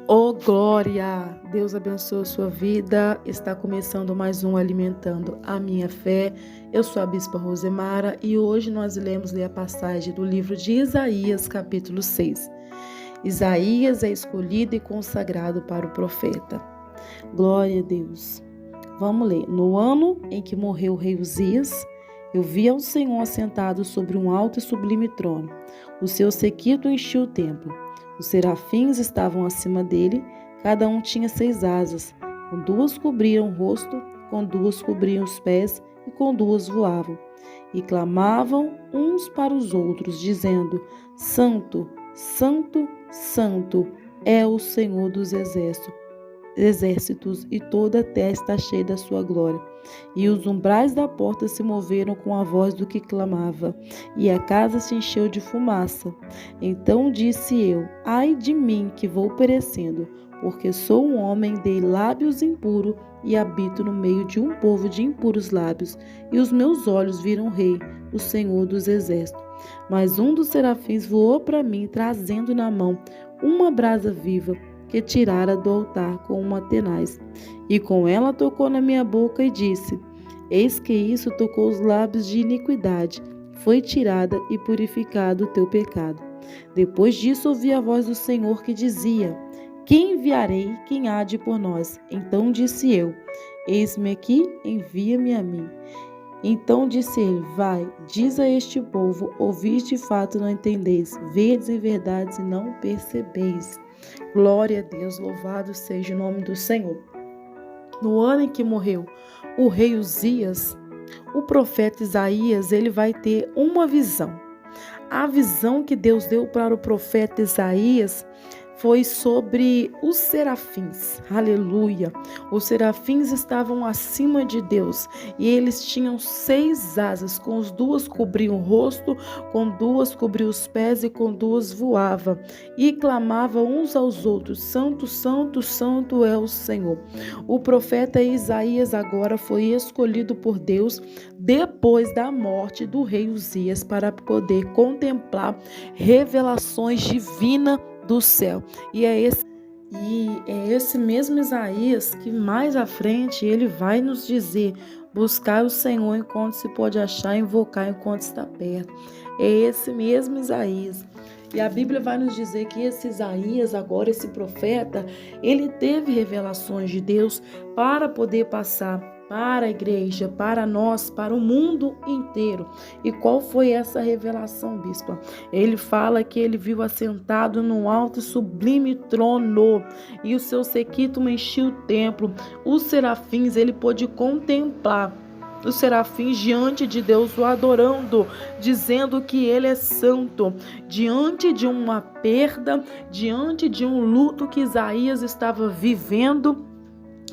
Oh, glória! Deus abençoe a sua vida. Está começando mais um Alimentando a Minha Fé. Eu sou a Bispa Rosemara e hoje nós iremos ler a passagem do livro de Isaías, capítulo 6. Isaías é escolhido e consagrado para o profeta. Glória a Deus. Vamos ler. No ano em que morreu o rei Uzias, eu vi ao Senhor assentado sobre um alto e sublime trono. O seu séquito enchia o templo. Os serafins estavam acima dele, cada um tinha 6 asas. Com 2 cobriam o rosto, com 2 cobriam os pés e com 2 voavam. E clamavam uns para os outros, dizendo: Santo, Santo, Santo é o Senhor dos exércitos, e toda a terra está cheia da sua glória. E os umbrais da porta se moveram com a voz do que clamava, e a casa se encheu de fumaça. Então disse eu: ai de mim, que vou perecendo, porque sou um homem de lábios impuros e habito no meio de um povo de impuros lábios, e os meus olhos viram o Rei, o Senhor dos exércitos. Mas um dos serafins voou para mim, trazendo na mão uma brasa viva, que tirara do altar com uma tenaz, e com ela tocou na minha boca e disse: eis que isso tocou os lábios de iniquidade, foi tirada e purificado o teu pecado. Depois disso ouvi a voz do Senhor que dizia: quem enviarei? Quem há de por nós? Então disse eu: eis-me aqui, envia-me a mim. Então disse ele: vai, diz a este povo: ouvis de fato não entendeis, vedes em verdade e não percebeis. Glória a Deus, louvado seja o nome do Senhor. No ano em que morreu o rei Uzias, o profeta Isaías, ele vai ter uma visão. A visão que Deus deu para o profeta Isaías foi sobre os serafins. Aleluia! Os serafins estavam acima de Deus e eles tinham 6 asas, com as 2 cobriam o rosto, com 2 cobriam os pés e com 2 voava, e clamavam uns aos outros: Santo, Santo, Santo é o Senhor. O profeta Isaías agora foi escolhido por Deus depois da morte do rei Uzias para poder contemplar revelações divinas do céu. E é esse mesmo Isaías que mais à frente ele vai nos dizer: buscar o Senhor enquanto se pode achar, invocar enquanto está perto. É esse mesmo Isaías. E a Bíblia vai nos dizer que esse Isaías, agora esse profeta, ele teve revelações de Deus para poder passar para a igreja, para nós, para o mundo inteiro. E qual foi essa revelação, bispa? Ele fala que ele viu assentado num alto e sublime trono, e o seu séquito enchia o templo. Os serafins, ele pôde contemplar os serafins diante de Deus, o adorando, dizendo que ele é santo. Diante de uma perda, diante de um luto que Isaías estava vivendo,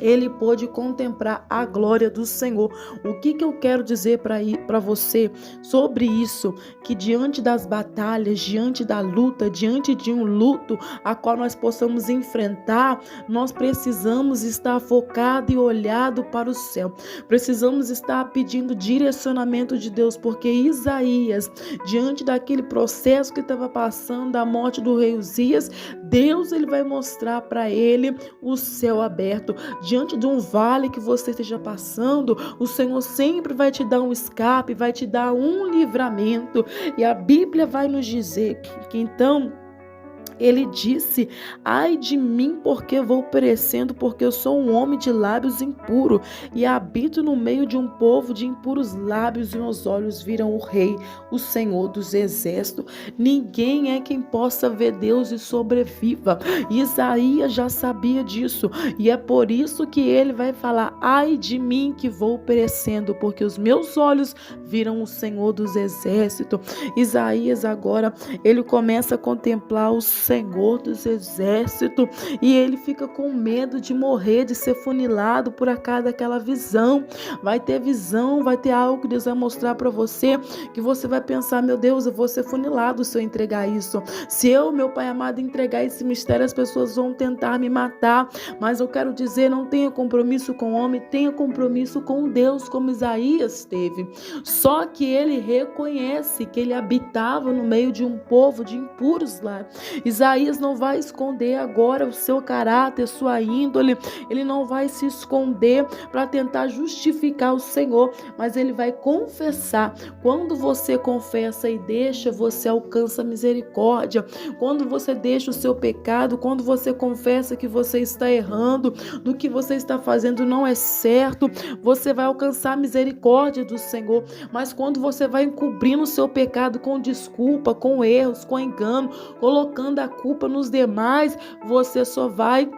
ele pôde contemplar a glória do Senhor. O que eu quero dizer para você sobre isso? Que diante das batalhas, diante da luta, diante de um luto a qual nós possamos enfrentar, nós precisamos estar focado e olhado para o céu. Precisamos estar pedindo direcionamento de Deus, porque Isaías, diante daquele processo que estava passando, da morte do rei Uzias, Deus ele vai mostrar para ele o céu aberto. Diante de um vale que você esteja passando, o Senhor sempre vai te dar um escape, vai te dar um livramento. E a Bíblia vai nos dizer que então ele disse: ai de mim, porque vou perecendo, porque eu sou um homem de lábios impuros e habito no meio de um povo de impuros lábios, e meus olhos viram o Rei, o Senhor dos exércitos. Ninguém é quem possa ver Deus e sobreviva. Isaías já sabia disso, e é por isso que ele vai falar: ai de mim, que vou perecendo, porque os meus olhos viram o Senhor dos exércitos. Isaías agora, ele começa a contemplar o Senhor dos exércitos, e ele fica com medo de morrer, de ser funilado por causa daquela visão. Vai ter visão, vai ter algo que Deus vai mostrar para você, que você vai pensar: meu Deus, eu vou ser funilado se eu entregar isso. Se eu, meu Pai amado, entregar esse mistério, as pessoas vão tentar me matar. Mas eu quero dizer, não tenha compromisso com o homem, tenha compromisso com Deus, como Isaías teve. Só que ele reconhece que ele habitava no meio de um povo de impuros lá. Isaías não vai esconder agora o seu caráter, sua índole, ele não vai se esconder para tentar justificar o Senhor, mas ele vai confessar. Quando você confessa e deixa, você alcança misericórdia. Quando você deixa o seu pecado, quando você confessa que você está errando, do que você está fazendo não é certo, você vai alcançar a misericórdia do Senhor. Mas quando você vai encobrindo o seu pecado com desculpa, com erros, com engano, colocando a culpa nos demais, você só vai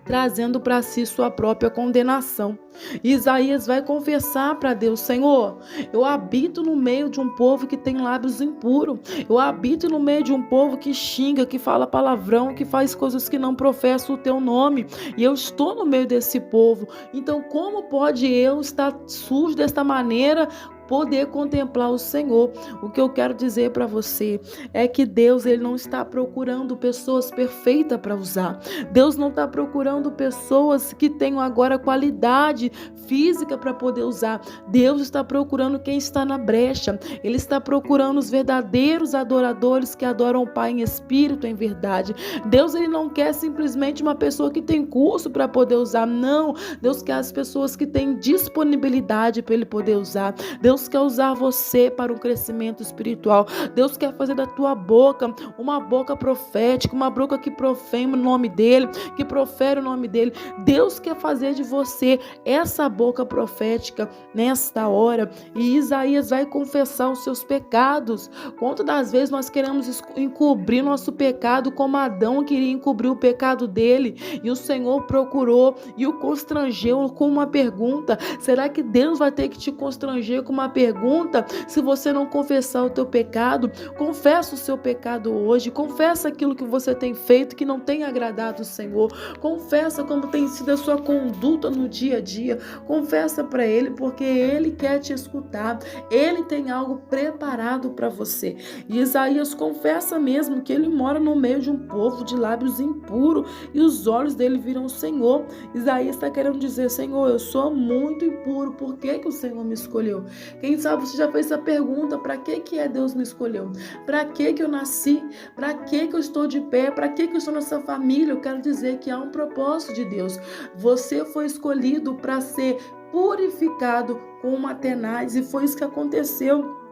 trazendo para si sua própria condenação. Isaías vai confessar para Deus: Senhor, eu habito no meio de um povo que tem lábios impuros, eu habito no meio de um povo que xinga, que fala palavrão, que faz coisas que não professam o teu nome, e eu estou no meio desse povo. Então como pode eu estar sujo desta maneira, poder contemplar o Senhor? O que eu quero dizer para você é que Deus, ele não está procurando pessoas perfeitas para usar. Deus não está procurando pessoas que tenham agora qualidade física para poder usar. Deus está procurando quem está na brecha. Ele está procurando os verdadeiros adoradores que adoram o Pai em espírito, em verdade. Deus, ele não quer simplesmente uma pessoa que tem curso para poder usar. Não. Deus quer as pessoas que têm disponibilidade para ele poder usar. Deus quer usar você para um crescimento espiritual. Deus quer fazer da tua boca uma boca profética, uma boca que profema o nome dele, que profere o nome dele. Deus quer fazer de você essa boca profética nesta hora. E Isaías vai confessar os seus pecados. Quantas das vezes nós queremos encobrir nosso pecado, como Adão queria encobrir o pecado dele, e o Senhor procurou e o constrangeu com uma pergunta. Será que Deus vai ter que te constranger com uma pergunta se você não confessar o teu pecado? Confessa o seu pecado hoje, confessa aquilo que você tem feito que não tem agradado o Senhor, confessa como tem sido a sua conduta no dia a dia, confessa para Ele, porque Ele quer te escutar, Ele tem algo preparado para você. E Isaías confessa mesmo que ele mora no meio de um povo de lábios impuros e os olhos dele viram o Senhor. Isaías está querendo dizer: Senhor, eu sou muito impuro, por que que o Senhor me escolheu? Quem sabe você já fez essa pergunta: para que é Deus me escolheu? Para que eu nasci? Para que eu estou de pé? Para que eu estou nessa família? Eu quero dizer que há um propósito de Deus. Você foi escolhido para ser purificado com uma tenaz, e foi isso que aconteceu.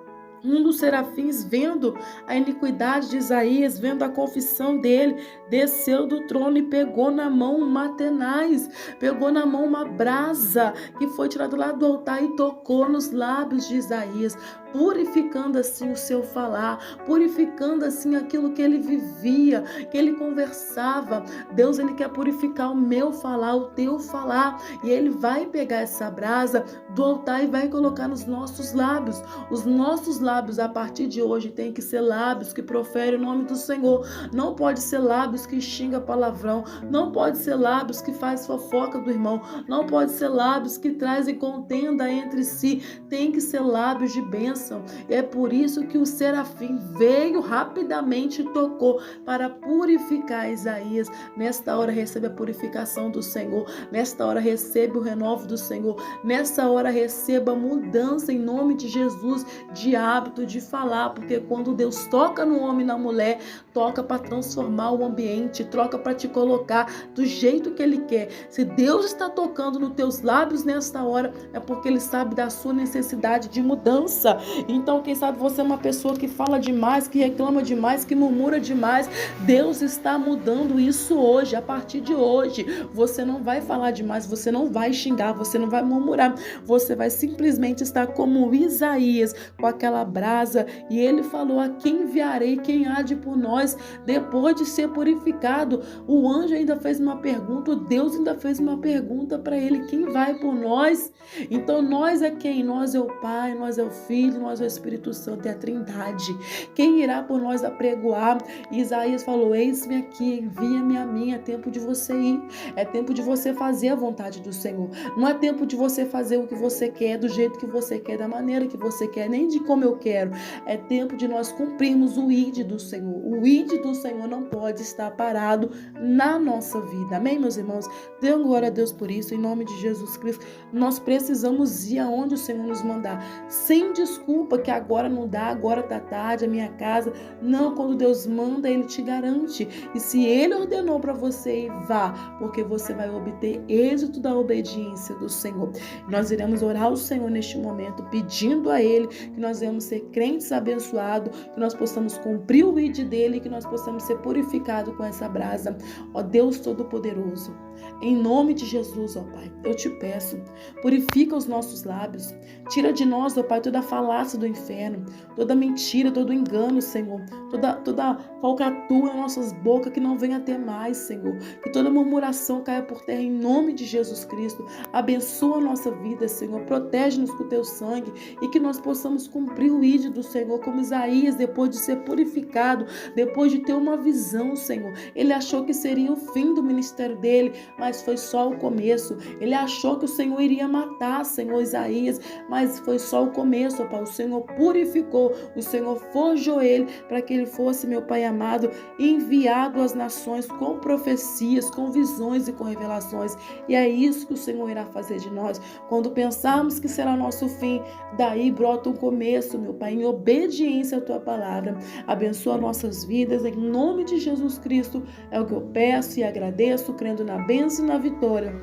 Um dos serafins, vendo a iniquidade de Isaías, vendo a confissão dele, desceu do trono e pegou na mão uma tenaz, pegou na mão uma brasa que foi tirada lá do altar e tocou nos lábios de Isaías, purificando assim o seu falar, purificando assim aquilo que ele vivia, que ele conversava. Deus, ele quer purificar o meu falar, o teu falar, e ele vai pegar essa brasa do altar e vai colocar nos nossos lábios. Os nossos lábios a partir de hoje tem que ser lábios que proferem o nome do Senhor. Não pode ser lábios que xinga palavrão, não pode ser lábios que faz fofoca do irmão, não pode ser lábios que trazem contenda entre si. Tem que ser lábios de bênção. É por isso que o serafim veio rapidamente e tocou para purificar Isaías. Nesta hora recebe a purificação do Senhor, nesta hora recebe o renovo do Senhor, nessa hora receba mudança em nome de Jesus de hábito de falar, porque quando Deus toca no homem e na mulher, toca para transformar o ambiente, troca para te colocar do jeito que Ele quer. Se Deus está tocando nos teus lábios nesta hora, é porque Ele sabe da sua necessidade de mudança. Então, quem sabe você é uma pessoa que fala demais, que reclama demais, que murmura demais. Deus está mudando isso hoje. A partir de hoje, você não vai falar demais, você não vai xingar, você não vai murmurar, você vai simplesmente estar como Isaías, com aquela brasa, e ele falou: a quem enviarei, quem há de por nós? Depois de ser purificado, o anjo ainda fez uma pergunta, o Deus ainda fez uma pergunta para ele: quem vai por nós? Então nós é quem? Nós é o Pai, nós é o Filho, nós é o Espírito Santo, é a Trindade. Quem irá por nós apregoar? Isaías falou: eis-me aqui, envia-me a mim. É tempo de você ir, é tempo de você fazer a vontade do Senhor. Não é tempo de você fazer o que você quer, do jeito que você quer, da maneira que você quer, nem de como eu quero. É tempo de nós cumprirmos o ID do Senhor. O ID do Senhor não pode estar parado na nossa vida. Amém, meus irmãos? Dê glória a Deus por isso, em nome de Jesus Cristo. Nós precisamos ir aonde o Senhor nos mandar, sem desculpa que agora não dá, agora tá tarde, a minha casa. Não, quando Deus manda, Ele te garante. E se Ele ordenou para você ir, vá, porque você vai obter êxito da obediência do Senhor. Nós iremos orar ao Senhor neste momento, pedindo a Ele que nós venhamos ser crentes abençoados, que nós possamos cumprir o ID dEle, que nós possamos ser purificados com essa brasa. Ó Deus Todo-Poderoso, em nome de Jesus, ó Pai, eu te peço, purifica os nossos lábios, tira de nós, ó Pai, toda a falácia do inferno, toda mentira, todo engano, Senhor, toda falcatrua em nossas bocas, que não venha ter mais, Senhor, que toda murmuração caia por terra em nome de Jesus Cristo. Abençoa a nossa vida, Senhor, protege-nos com o teu sangue e que nós possamos cumprir o ídolo do Senhor, como Isaías, depois de ser purificado, depois de ter uma visão, Senhor. Ele achou que seria o fim do ministério dele, mas foi só o começo. Ele achou que o Senhor iria matar, Senhor, Isaías, mas foi só o começo, ó Pai. O Senhor purificou, o Senhor forjou ele para que ele fosse, meu Pai amado, enviado às nações com profecias, com visões e com revelações. E é isso que o Senhor irá fazer de nós. Quando pensarmos que será nosso fim, daí brota um começo, meu Pai, em obediência à Tua palavra. Abençoa nossas vidas, em nome de Jesus Cristo, é o que eu peço e agradeço, crendo na bênção e na vitória.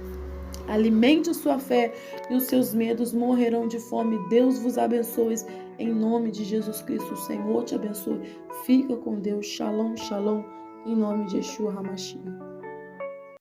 Alimente a sua fé e os seus medos morrerão de fome. Deus vos abençoe, em nome de Jesus Cristo. O Senhor te abençoe. Fica com Deus. Shalom, shalom, em nome de Yeshua HaMashiach.